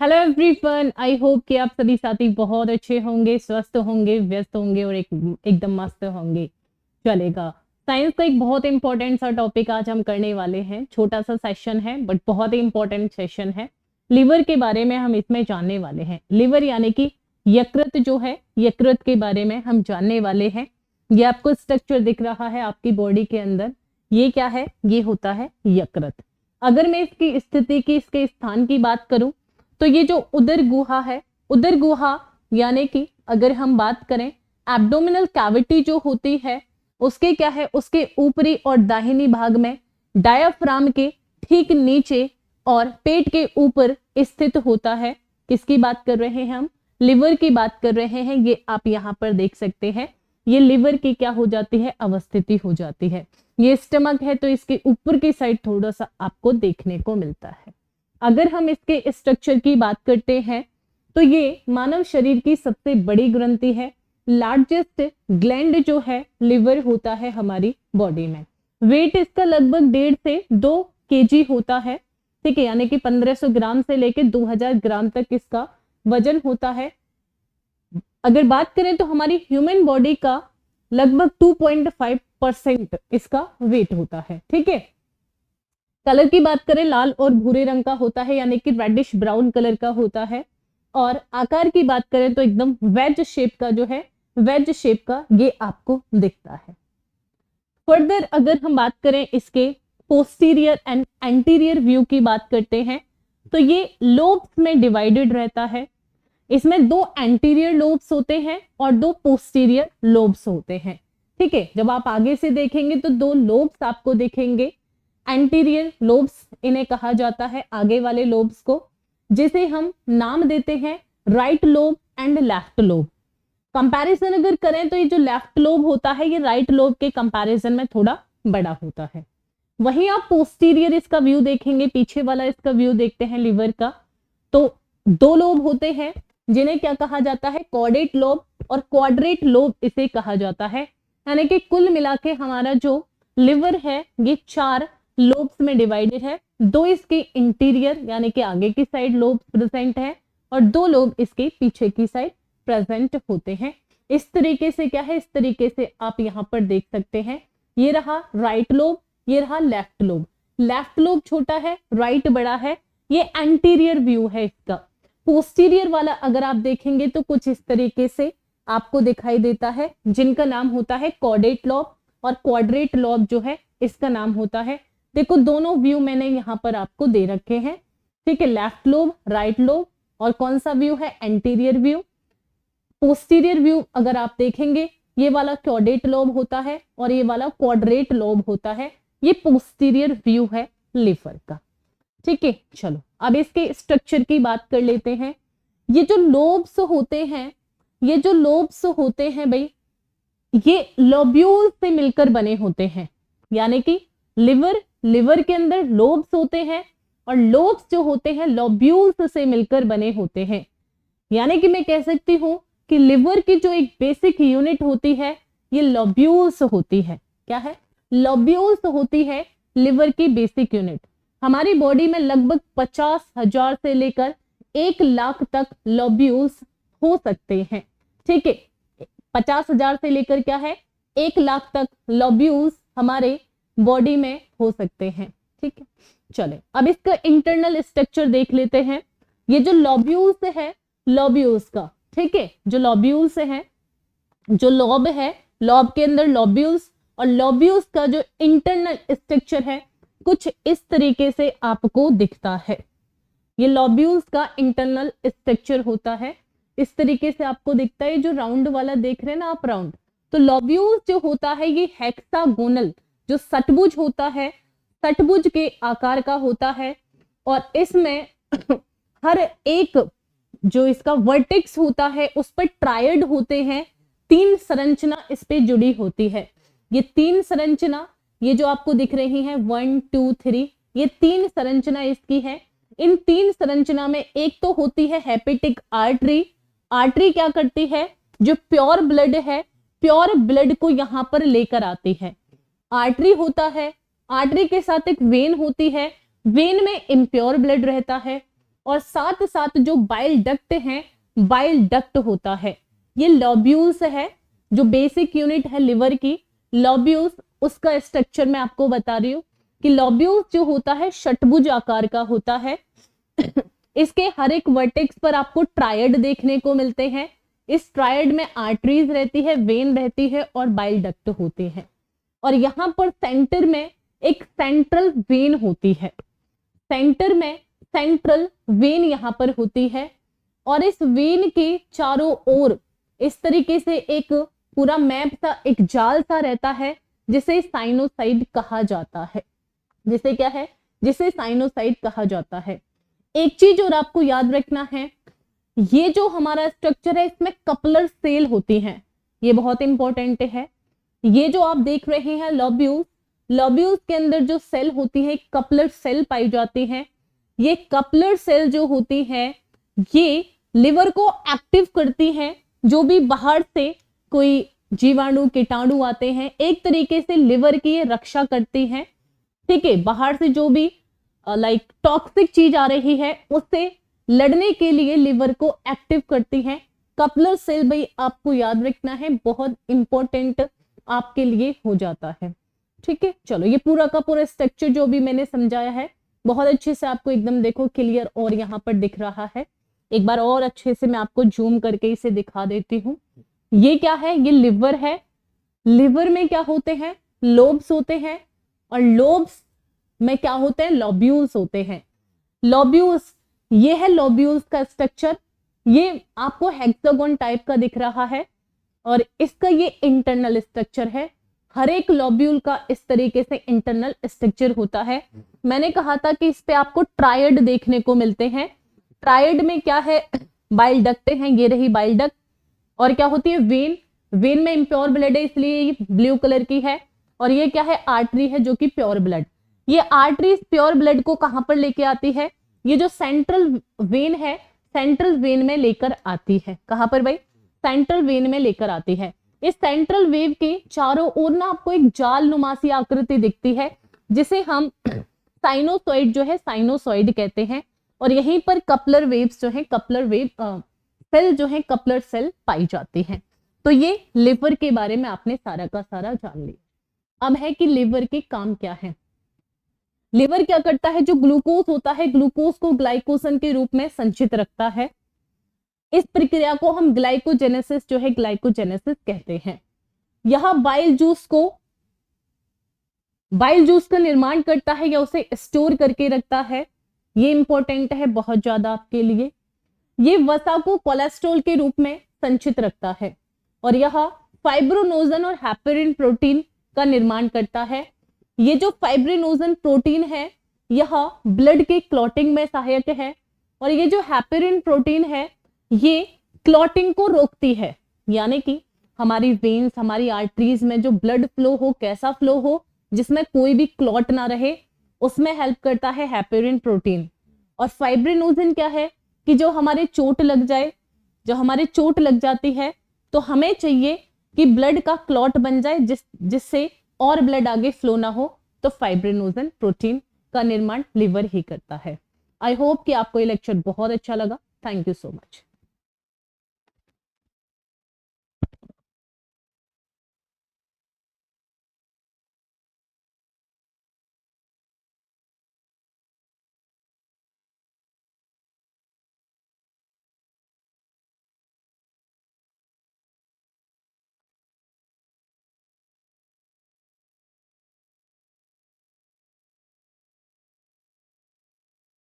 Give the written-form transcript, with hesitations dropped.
Hello everyone, I hope कि आप सभी साथी बहुत अच्छे होंगे, स्वस्थ होंगे, व्यस्त होंगे और एकदम मस्त होंगे। चलेगा। साइंस का एक बहुत इंपॉर्टेंट सा टॉपिक आज हम करने वाले हैं। छोटा सा सेशन है बट बहुत ही इंपॉर्टेंट सेशन है। लिवर के बारे में हम इसमें जानने वाले हैं। लिवर यानी कि यकृत जो है, यकृत के बारे में हम जानने वाले हैं। ये आपको स्ट्रक्चर दिख रहा है आपकी बॉडी के अंदर। ये क्या है? ये होता है यकृत। अगर मैं इसकी स्थिति की, इसके स्थान की बात करूं तो ये जो उदर गुहा है, उदर गुहा यानी कि अगर हम बात करें एब्डोमिनल कैविटी जो होती है उसके क्या है, उसके ऊपरी और दाहिनी भाग में डायाफ्राम के ठीक नीचे और पेट के ऊपर स्थित होता है। किसकी बात कर रहे हैं हम? लिवर की बात कर रहे हैं। ये आप यहाँ पर देख सकते हैं। ये लिवर की क्या हो जाती है? अवस्थिति हो जाती है। ये स्टमक है तो इसके ऊपर की साइड थोड़ा सा आपको देखने को मिलता है। अगर हम इसके स्ट्रक्चर की बात करते हैं तो ये मानव शरीर की सबसे बड़ी ग्रंथि है। लार्जेस्ट ग्लैंड जो है लिवर होता है हमारी बॉडी में। वेट इसका लगभग 1.5 से 2 केजी होता है। ठीक है, यानी कि 1500 ग्राम से लेकर 2000 ग्राम तक इसका वजन होता है। अगर बात करें तो हमारी ह्यूमन बॉडी का लगभग 2.5% इसका वेट होता है। ठीक है। कलर की बात करें लाल और भूरे रंग का होता है, यानी कि रेडिश ब्राउन कलर का होता है। और आकार की बात करें तो एकदम वेज शेप का जो है, वेज शेप का ये आपको दिखता है। फर्दर अगर हम बात करें इसके पोस्टीरियर एंड एंटीरियर व्यू की बात करते हैं तो ये लोब्स में डिवाइडेड रहता है। इसमें 2 एंटीरियर लोब्स होते हैं और 2 पोस्टीरियर लोब्स होते हैं। ठीक है, जब आप आगे से देखेंगे तो 2 लोब्स आपको दिखेंगे। एंटीरियर लोब्स इन्हें कहा जाता है, आगे वाले लोब्स को, जिसे हम नाम देते हैं right lobe and left lobe. Comparison अगर करें तो ये जो लेफ्ट लोब होता है ये राइट लोब के कंपैरिजन में थोड़ा बड़ा होता है। वहीं आप पोस्टीरियर इसका व्यू देखेंगे, पीछे वाला इसका व्यू देखते हैं लिवर का, तो 2 लोब होते हैं जिन्हें क्या कहा जाता है? कॉर्डेट लोब और क्वाड्रेट लोब इसे कहा जाता है। यानी कि कुल मिला के हमारा जो लिवर है ये 4 लोब्स में डिवाइडेड है। 2 इसके इंटीरियर यानी कि आगे की साइड लोब्स प्रेजेंट है और 2 लोब इसके पीछे की साइड प्रेजेंट होते हैं। इस तरीके से क्या है, इस तरीके से आप यहाँ पर देख सकते हैं। ये रहा राइट लोब, ये रहा लेफ्ट लोब। लेफ्ट लोब छोटा है, राइट बड़ा है। ये एंटीरियर व्यू है इसका। पोस्टीरियर वाला अगर आप देखेंगे तो कुछ इस तरीके से आपको दिखाई देता है, जिनका नाम होता है कॉर्डेट लोब और क्वाड्रेट लोब जो है इसका नाम होता है। देखो दोनों व्यू मैंने यहाँ पर आपको दे रखे हैं। ठीक है, लेफ्ट लोब, राइट लोब और कौन सा व्यू है? Anterior view. पोस्टीरियर व्यू अगर आप देखेंगे ये वाला कॉर्डेट लोब होता है और ये वाला क्वाड्रेट लोब होता है। ये पोस्टीरियर व्यू है लिवर का। ठीक है, चलो अब इसके स्ट्रक्चर की बात कर लेते हैं। ये जो लोब्स होते हैं, ये जो लोब्स होते हैं भाई, ये लोब्यूल से मिलकर बने होते हैं। यानी कि लिवर के अंदर लोब्स होते हैं और लोब्स जो होते हैं लोब्यूल्स से मिलकर बने होते हैं। यानी कि मैं कह सकती हूं कि लिवर की जो एक बेसिक यूनिट होती है ये लोब्यूल्स होती है। क्या है? लोब्यूल्स होती है लिवर की बेसिक यूनिट। हमारी बॉडी में लगभग 50,000 से लेकर 1 लाख तक लोब्यूल्स हो सकते हैं। ठीक है, 50,000 से लेकर क्या है, 1 लाख तक लोब्यूल्स हमारे बॉडी में हो सकते हैं। ठीक है, चले अब इसका इंटरनल स्ट्रक्चर देख लेते हैं। ये जो लोब्यूल्स है, लोब्यूल्स का, ठीक है, जो लोब्यूल्स है, जो लॉब है, लॉब के अंदर लोब्यूल्स और लोब्यूल्स का जो इंटरनल स्ट्रक्चर है कुछ इस तरीके से आपको दिखता है। ये लोब्यूल्स का इंटरनल स्ट्रक्चर होता है, इस तरीके से आपको दिखता है। जो राउंड वाला देख रहे हैं ना आप, राउंड, तो लोब्यूल्स जो होता है ये हेक्सागोनल, जो षटभुज होता है, षटभुज के आकार का होता है। और इसमें हर एक जो इसका वर्टेक्स होता है उस पर ट्रायड होते हैं। 3 संरचना इस पे जुड़ी होती है। ये 3 संरचना, ये जो आपको दिख रही है 1 2 3, ये 3 संरचना इसकी है। इन 3 संरचना में एक तो होती है हेपेटिक आर्टरी। आर्टरी क्या करती है? जो प्योर ब्लड है, प्योर ब्लड को यहाँ पर लेकर आती है। आर्टरी होता है, आर्टरी के साथ एक वेन होती है, वेन में इम्प्योर ब्लड रहता है। और साथ साथ जो बाइल डक्ट है, बाइल डक्ट होता है। ये लोब्यूल्स है, जो बेसिक यूनिट है लिवर की, लोब्यूल्स, उसका स्ट्रक्चर मैं आपको बता रही हूँ कि लोब्यूल्स जो होता है षटभुज आकार का होता है। इसके हर एक वर्टेक्स पर आपको ट्रायड देखने को मिलते हैं। इस ट्रायड में आर्टरीज रहती है, वेन रहती है और बाइल डक्ट होते हैं। और यहाँ पर सेंटर में एक सेंट्रल वेन होती है, सेंटर में सेंट्रल वेन यहाँ पर होती है। और इस वेन के चारों ओर इस तरीके से एक पूरा मैप सा, एक जाल सा रहता है, जिसे साइनोसाइड कहा जाता है। जिसे क्या है, जिसे साइनोसाइड कहा जाता है। एक चीज और आपको याद रखना है, ये जो हमारा स्ट्रक्चर है इसमें कपलर सेल होती हैं, ये बहुत इंपॉर्टेंट है। ये जो आप देख रहे हैं लोब्यूल्स, लोब्यूल्स के अंदर जो सेल होती है कपलर सेल पाई जाती है। ये कपलर सेल जो होती है ये लिवर को एक्टिव करती है। जो भी बाहर से कोई जीवाणु कीटाणु आते हैं, एक तरीके से लिवर की ये रक्षा करती है। ठीक है, बाहर से जो भी लाइक टॉक्सिक चीज आ रही है उससे लड़ने के लिए लिवर को एक्टिव करती है। कपलर सेल भाई आपको याद रखना है, बहुत इंपॉर्टेंट आपके लिए हो जाता है। ठीक है, चलो ये पूरा का पूरा स्ट्रक्चर जो भी मैंने समझाया है बहुत अच्छे से आपको एकदम देखो क्लियर और यहाँ पर दिख रहा है। एक बार और अच्छे से मैं आपको जूम करके इसे दिखा देती हूँ। ये क्या है, ये लिवर है। लिवर में क्या होते हैं, लोब्स होते हैं, और लोब्स में क्या होते हैं, लोब्यूल्स होते हैं। लोब्यूल्स, ये है लोब्यूल्स का स्ट्रक्चर। ये आपको हेक्सागोन टाइप का दिख रहा है और इसका ये इंटरनल स्ट्रक्चर है। हर एक लोब्यूल का इस तरीके से इंटरनल स्ट्रक्चर होता है। मैंने कहा था कि इस पे आपको ट्रायड देखने को मिलते हैं। ट्रायड में क्या है, बाइल डक्ट है, ये रही बाइल डक्ट, और क्या होती है, वेन। वेन में इम्प्योर ब्लड है इसलिए ये ब्लू कलर की है। और ये क्या है, आर्टरी है जो कि प्योर ब्लड। ये आर्टरी प्योर ब्लड को कहां पर लेके आती है, ये जो सेंट्रल वेन है, सेंट्रल वेन में लेकर आती है। कहां पर भाई, सेंट्रल वेन में लेकर आती है। इस सेंट्रल वेव के चारों ओर ना आपको एक जाल नुमासी आकृति दिखती है, जिसे हम साइनोसॉइड जो है, साइनोसॉइड कहते हैं। और यहीं पर कपलर वेव्स जो है, कपलर वेव सेल जो है, कपलर सेल पाई जाती है। तो ये लिवर के बारे में आपने सारा का सारा जान लिया। अब है कि लिवर के काम क्या है। लिवर क्या करता है, जो ग्लूकोज होता है, ग्लूकोज को ग्लाइकोजन के रूप में संचित रखता है। इस प्रक्रिया को हम ग्लाइकोजेनेसिस जो है, ग्लाइकोजेनेसिस कहते हैं। यह बाइल जूस का निर्माण करता है या उसे स्टोर करके रखता है। ये इंपॉर्टेंट है बहुत ज्यादा आपके लिए। ये वसा को कोलेस्ट्रॉल के रूप में संचित रखता है और यह फाइब्रोनोजन और हेपेरिन प्रोटीन का निर्माण करता है। ये जो फाइब्रिनोजन प्रोटीन है यह ब्लड के क्लॉटिंग में सहायक है, और ये जो हेपेरिन प्रोटीन है ये क्लॉटिंग को रोकती है। यानी कि हमारी वेन्स, हमारी आर्टरीज में जो ब्लड फ्लो हो, कैसा फ्लो हो जिसमें कोई भी क्लॉट ना रहे, उसमें हेल्प करता है हेपेरिन प्रोटीन। और फाइब्रिनोजन क्या है कि जो हमारे चोट लग जाए, जो हमारे चोट लग जाती है तो हमें चाहिए कि ब्लड का क्लॉट बन जाए जिससे और ब्लड आगे फ्लो ना हो, तो फाइब्रिनोजन प्रोटीन का निर्माण लिवर ही करता है। आई होप कि आपको ये लेक्चर बहुत अच्छा लगा। Thank you so much.